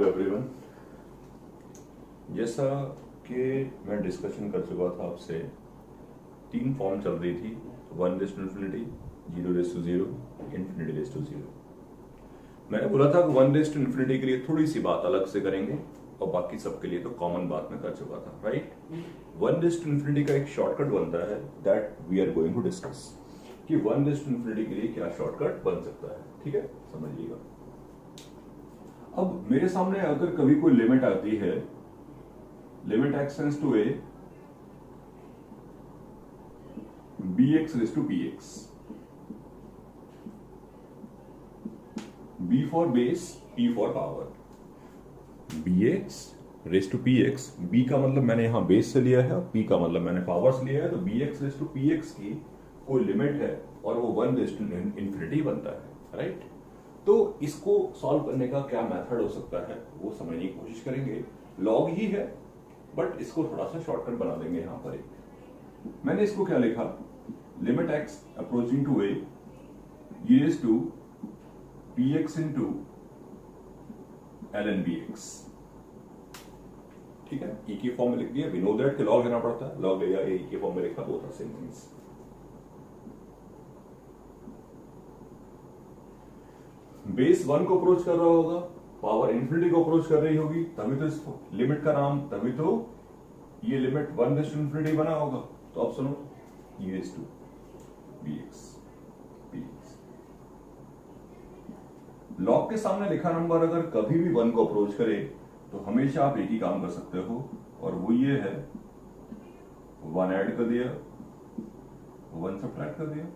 Hello everyone. जैसा कि मैं डिस्कशन कर चुका था आपसे, 3 फॉर्म चल रही थी, 1:∞, 0:0, ∞/0। मैंने बोला था कि 1:∞ के लिए थोड़ी सी बात अलग से करेंगे और बाकी सबके लिए तो कॉमन बात में कर चुका था, राइट। 1:∞ का एक शॉर्टकट बनता है that we are going to discuss कि 1:∞ के लिए क्या शॉर्टकट बन सकता है। ठीक है, समझिएगा। अब मेरे सामने अगर कभी कोई लिमिट आती है, limit x tends to a bx⁻px, b for base, p for power, bx⁻px, b का मतलब मैंने यहां बेस से लिया है, p का मतलब मैंने पावर से लिया है, तो bx⁻px की कोई लिमिट है और वो 1:∞ बनता है, राइट। तो इसको सॉल्व करने का क्या मेथड हो सकता है वो समझने की कोशिश करेंगे। लॉग ही है बट इसको थोड़ा सा शॉर्टकट बना देंगे। यहां पर एक मैंने इसको क्या लिखा, limit x approaching to a e⁻px into ln bx। ठीक है, e की फॉर्म में लिख दिया। वी नो दैट कि लॉग लेना पड़ता है, लॉग लिया, e की फॉर्म में लिखा, both are same things. Base 1 को अप्रोच कर रहा होगा, पावर इन्फिनिटी को अप्रोच कर रही होगी, तभी तो इस लिमिट का नाम, तभी तो ये लिमिट 1:∞ बना होगा। तो अब सुनो, e⁻bx px। लॉग के सामने लिखा नंबर अगर कभी भी 1 को अप्रोच करे तो हमेशा आप एक ही काम कर सकते हो, और वो ये है 1 ऐड कर दिया, 1 सब्ट्रैक्ट कर दिया,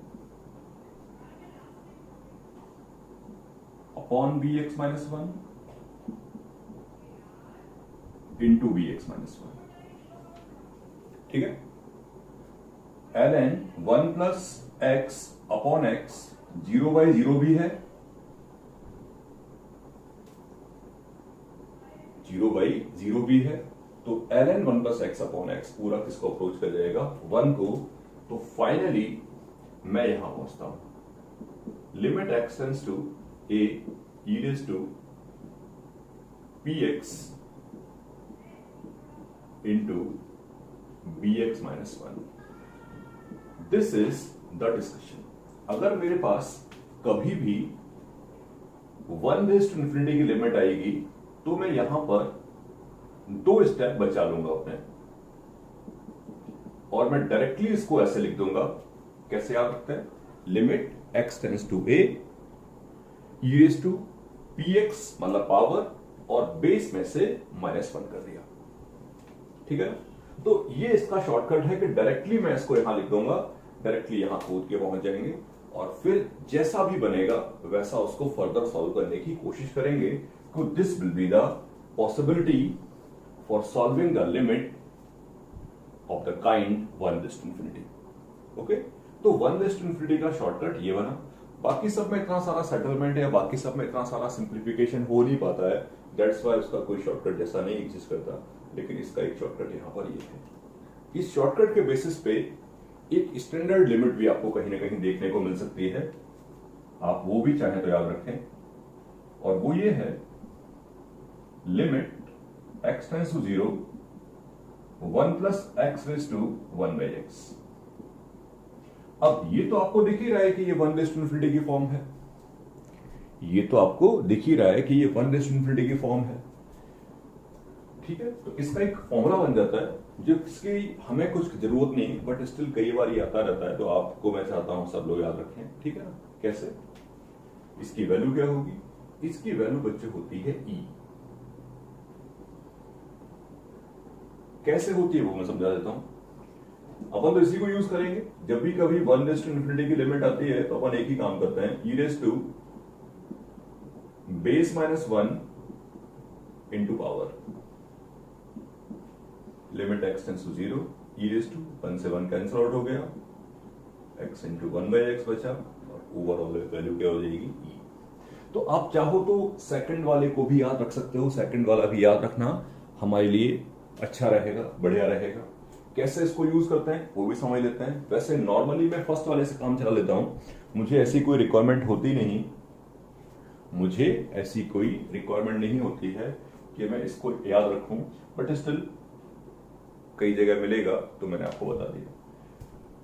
अपॉन bx-1 इंटू bx-1। ठीक है, ln 1 plus x upon x 0/0 भी है, 0/0 भी है, तो ln 1 plus x upon x पूरा किसको अप्रोच कर जाएगा, 1 को। तो फाइनली मैं यहां पहुंचता हूं, limit x tends to a e⁻px into bx-1। This is the discussion. अगर मेरे पास कभी भी 1:∞ की लिमिट आएगी तो मैं यहां पर 2 स्टेप बचा लूंगा अपने, और मैं डायरेक्टली इसको ऐसे लिख दूंगा। कैसे याद रखते हैं, limit x tends to a e⁻px मतलब पावर, और बेस में से -1 कर दिया। ठीक है, तो ये इसका शॉर्टकट है कि डायरेक्टली मैं इसको यहां लिख दूंगा, डायरेक्टली यहां कूद के पहुंच जाएंगे, और फिर जैसा भी बनेगा वैसा उसको फर्दर सॉल्व करने की कोशिश करेंगे। तो this will be the possibility for solving the limit of the kind 1:∞। Okay, तो 1:∞ का शॉर्टकट ये बना। बाकी सब में इतना सारा सेटलमेंट है, बाकी सब में इतना सारा सिंप्लीफिकेशन हो नहीं पाता है, दैट्स वाई उसका कोई शॉर्टकट जैसा नहीं एग्जिस्ट करता। लेकिन इसका एक शॉर्टकट यहां पर ये है। इस शॉर्टकट के बेसिस पे एक स्टैंडर्ड लिमिट भी आपको कहीं ना कहीं देखने को मिल सकती है, आप वो भी चाहें तो याद रखें, और वो ये है limit x tends to 0 1 plus x⁻1/x। अब ये तो आपको दिख ही रहा है कि ये 1:∞ की फॉर्म है, ये तो आपको दिख ही रहा है कि ये 1:∞ की फॉर्म है। ठीक है, तो इसका एक फॉर्मूला बन जाता है जिसकी हमें कुछ जरूरत नहीं, बट स्टिल कई बार ये आता रहता है, तो आपको मैं चाहता हूं सब लोग याद रखें। ठीक है ना, कैसे, इसकी वैल्यू क्या होगी, इसकी वैल्यू बच्चे होती है e। कैसे होती है वो मैं समझा देता हूं। अपन तो इसी को यूज करेंगे, जब भी कभी 1:∞ की लिमिट आती है तो अपन एक ही काम करते हैं, e⁻⁻1 into power, limit x tends to 0 e⁻1 से 1 कैंसिल आउट हो गया, x इंटू 1/x बचा, और ओवरऑल वैल्यू क्या हो जाएगी e। तो आप चाहो तो सेकंड वाले को भी याद रख सकते हो, सेकंड वाला भी याद रखना हमारे लिए अच्छा रहेगा, बढ़िया रहेगा। कैसे इसको यूज करते हैं वो भी समझ लेते हैं। वैसे नॉर्मली मैं फर्स्ट वाले से काम चला लेता हूं, मुझे ऐसी कोई रिक्वायरमेंट होती नहीं, मुझे ऐसी कोई रिक्वायरमेंट नहीं होती है कि मैं इसको याद रखूं, बट स्टिल कई जगह मिलेगा तो मैंने आपको बता दिया।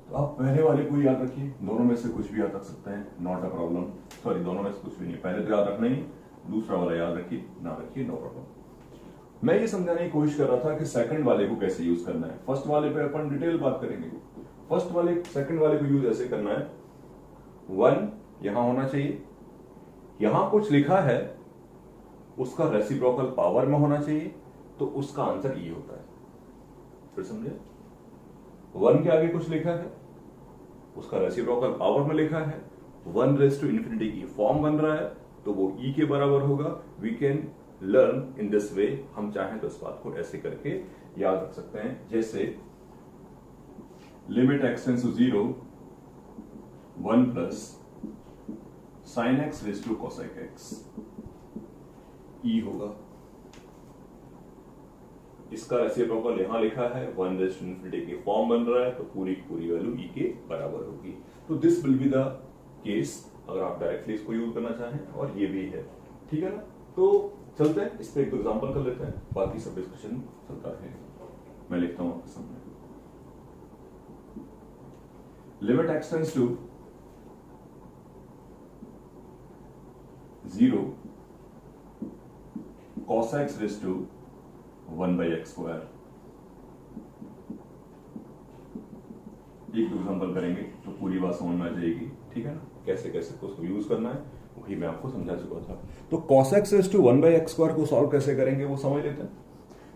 तो आप पहले वाले को याद रखिए, दोनों में से कुछ भी याद रख सकते हैं, नॉट अ प्रॉब्लम। सॉरी, दोनों में से कुछ भी नहीं, पहले तो याद रखना ही, दूसरा वाला याद रखिए ना रखिए, नो प्रॉब्लम। मैं ये समझाने की कोशिश कर रहा था कि सेकंड वाले को कैसे यूज करना है। फर्स्ट वाले पे अपन डिटेल बात करेंगे। फर्स्ट वाले सेकंड वाले को यूज ऐसे करना है, 1 यहां होना चाहिए, यहां कुछ लिखा है उसका रेसिप्रोकल पावर में होना चाहिए, तो उसका आंसर ये होता है। फिर समझे, 1 के आगे कुछ लिखा है, उसका रेसिप्रोकल पावर में लिखा है, 1∞ की फॉर्म बन रहा है, तो वो e के बराबर होगा। We can learn in this way. हम चाहें तो इस बात को ऐसे करके याद रख सकते हैं, जैसे limit x tends to 0 1 plus sine x raise to cosec x, e होगा। इसका रेसिप्रोकल यहां लिखा है, 1∞ की फॉर्म बन रहा है, तो पूरी की पूरी वैल्यू ई के बराबर होगी। तो this will be the case अगर आप डायरेक्टली इसको यूज करना चाहें, और ये भी है, ठीक है ना। तो चलते हैं इस पे एक एग्जांपल कर लेते हैं, बाकी सब डिस्कशन चलता है। मैं लिखता हूं आपके सामने, limit x tends to 0 cos x raise to 1/x²। एक एग्जांपल करेंगे तो पूरी बात समझ में आ जाएगी, ठीक है ना। कैसे कैसे उसको यूज करना है वही मैं आपको समझा चुका था। तो cos x raise to 1/x² को सॉल्व कैसे करेंगे वो समझ लेते हैं।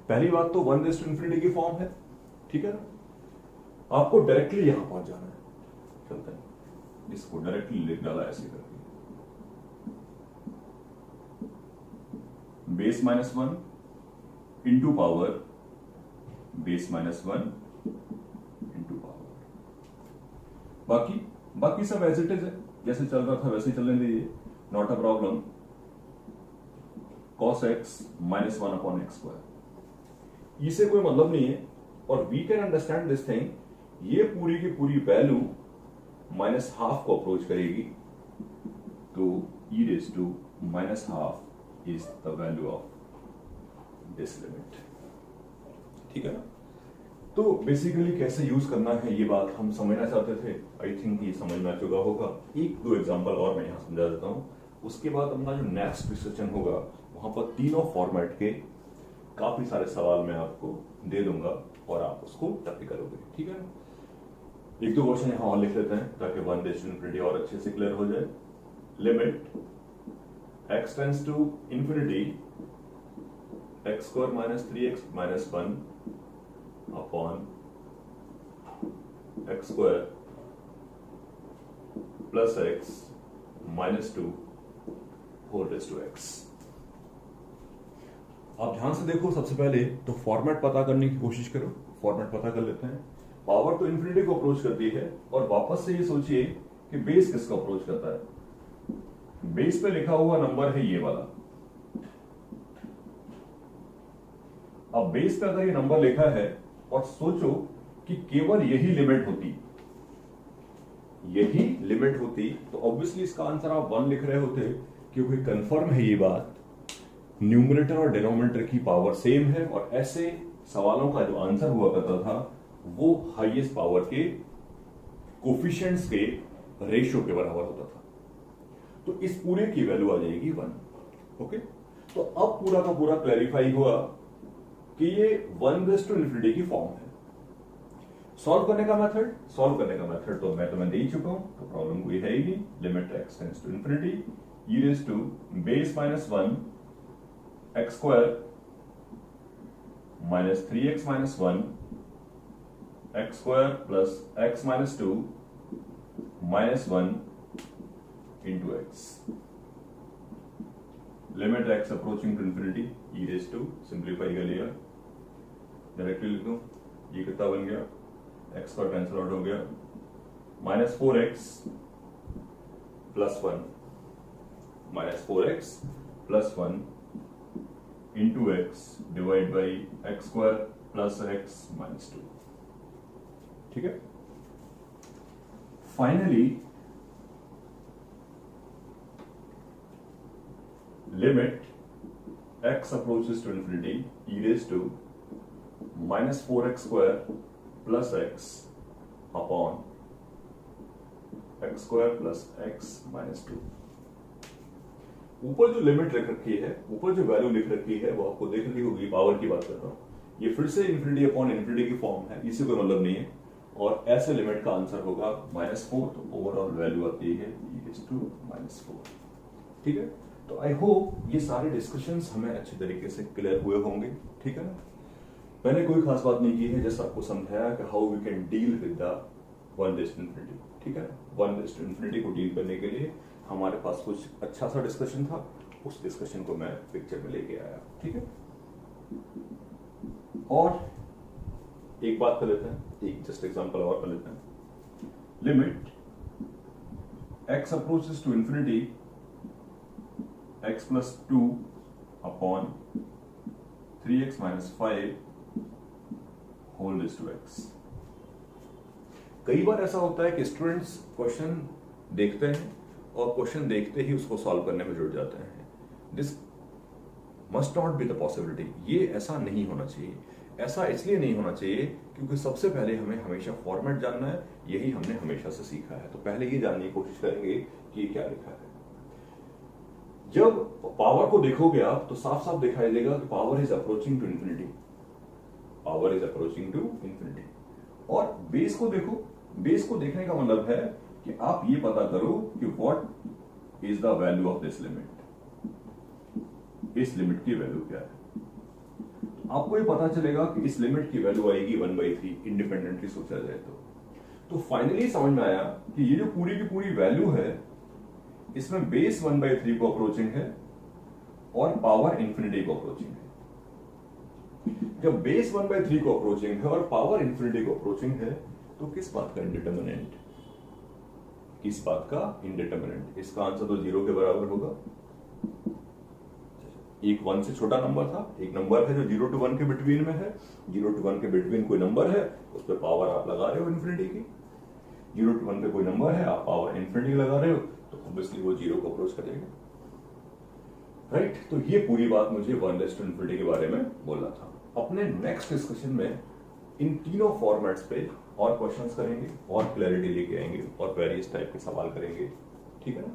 पहली बात तो 1∞ की फॉर्म है, ठीक है ना। आपको डायरेक्टली यहां पहुंच जाना है। चलते हैं, इसको डायरेक्टली लिख डाला ऐसे करके, base -1 into power base -1 into power. बाकी सब एज इट इज है, जैसे चल रहा था वैसे ही चलने दीजिए, not a problem. cos x -1/x², इसे कोई मतलब नहीं है, और we can understand this thing. ये पूरी की पूरी वैल्यू -½ को अप्रोच करेगी, तो e raise to -½ is the value of this limit, ठीक है ना। तो बेसिकली कैसे यूज करना है ये बात हम समझना चाहते थे। आई थिंक ये समझ में आ चुका होगा। एक दो एग्जांपल और मैं यहां समझा देता हूं, उसके बाद अपना जो नेक्स्ट डिस्कशन होगा वहां पर तीनों फॉर्मेट के काफी सारे सवाल मैं आपको दे दूंगा और आप उसको टैकल करोगे, ठीक है ना। एक दो क्वेश्चन यहां और लिख लेते हैं ताकि 1∞ और अच्छे से क्लियर हो जाए। Limit x tends to ∞, x² - 3x - 1 upon x² plus x -2 whole raise to x। आप ध्यान से देखो, सबसे पहले तो फॉर्मेट पता करने की कोशिश करो। फॉर्मेट पता कर लेते हैं। पावर तो इन्फिनिटी को अप्रोच करती है, और वापस से ये सोचिए कि बेस किसको अप्रोच करता है। बेस पे लिखा हुआ नंबर है ये वाला। अब बेस पे अगर ये नंबर लिखा है और सोचो कि केवल यही लिमिट होती तो ऑब्वियसली इसका आंसर आप 1 लिख रहे होते, क्योंकि कंफर्म है ये बात, न्यूमरेटर और डिनोमिनेटर की पावर सेम है, और ऐसे सवालों का जो आंसर हुआ करता था वो हाईएस्ट पावर के कोफिशिएंट्स के रेशियो के बराबर होता था। तो इस पूरे की वैल्यू आ जाएगी 1। ओके, तो अब पूरा का पूरा क्लैरिफाई हुआ कि ये 1∞ की फॉर्म है। सॉल्व करने का मेथड तो मैं तुम्हें दे ही चुका हूं, तो प्रॉब्लम कोई है ही नहीं। Limit x tends to ∞, e raise to base -1 x² - 3x - 1 x² plus x -2 -1 into x। Limit x approaching to ∞, e raise to, simplify कर लिया, डायरेक्टली लिख दूं, ये कितना बन गया, x का कैंसिल आउट हो गया, -4x plus 1 -4x plus 1 into x divide by x² plus x -2, ठीक है। Finally limit x approaches to infinity e raised to minus 4x square plus x upon x square plus x minus 2। ऊपर जो limit लिख रखी है, ऊपर जो value लिख रखी है वो आपको देख रही होगी, पावर की बात कर रहा हूं। ये फिर से इन्फिनिटी अपॉन इन्फिनिटी की फॉर्म है, इसी कोई मतलब नहीं है। और ऐसे लिमिट का आंसर होगा -4, तो ओवरऑल वैल्यू आती है e⁻⁴। ठीक है, तो आई होप ये सारे डिस्कशंस हमें अच्छे तरीके से क्लियर हुए होंगे। ठीक है ना, मैंने कोई खास बात नहीं की है, जैसे आपको समझाया कि how we can deal with the 1:∞। ठीक है, 1:∞ को डील करने के लिए हमारे पास कुछ अच्छा सा डिस्कशन था, उस डिस्कशन को मैं पिक्चर में लेके आया। ठीक है, और एक बात कर लेते हैं, एक जस्ट एग्जांपल और कर लेते हैं। Limit x approaches to infinity x + 2 upon 3x - 5 whole raised to x। कई बार ऐसा होता है कि स्टूडेंट्स क्वेश्चन देखते हैं और क्वेश्चन देखते ही उसको सॉल्व करने में जुट जाते हैं। This must not be the possibility. ये ऐसा नहीं होना चाहिए। ऐसा इसलिए नहीं होना चाहिए क्योंकि सबसे पहले हमें हमेशा फॉर्मेट जानना है, यही हमने हमेशा से सीखा है। तो पहले ये जानने की कोशिश करेंगे कि ये क्या लिखा है। जब पावर को देखोगे आप तो साफ साफ दिखाई देगा कि power is approaching to infinity, power is approaching to infinity. और बेस को देखो, बेस को देखने का मतलब है कि आप ये पता करो कि what is the value of this limit, इस लिमिट की वैल्यू क्या है। आपको ये पता चलेगा कि इस लिमिट की वैल्यू आएगी 1/3 इंडिपेंडेंटली सोचा जाए तो फाइनली समझ में आया कि ये जो पूरी की पूरी वैल्यू है इसमें बेस 1/3 को अप्रोचिंग है और पावर इंफिनिटी को अप्रोचिंग है। जब बेस 1/3 को अप्रोचिंग है और पावर इंफिनिटी को अप्रोचिंग है तो किस बात का इंडिटरमिनेंट, किस बात का इंडिटरमिनेंट? इसका आंसर तो 0 के बराबर होगा। एक 1 से छोटा नंबर था, एक नंबर है जो 0 to 1 के बिटवीन में है। 0 to 1 के बिटवीन कोई नंबर है, उस पर पावर आप लगा रहे हो इन्फिनिटी की। 0 to 1 पे कोई नंबर है, आप पावर इन्फिनिटी लगा रहे हो, तो ऑब्वियसली वो 0 को अप्रोच करेगा, राइट। तो ये पूरी बात मुझे 1:∞ के बारे में बोलना था। अपने नेक्स्ट डिस्कशन में इन तीनों फॉर्मेट्स पे और क्वेश्चंस करेंगे और क्लैरिटी लेके आएंगे और वेरियस टाइप के सवाल करेंगे। ठीक है ना।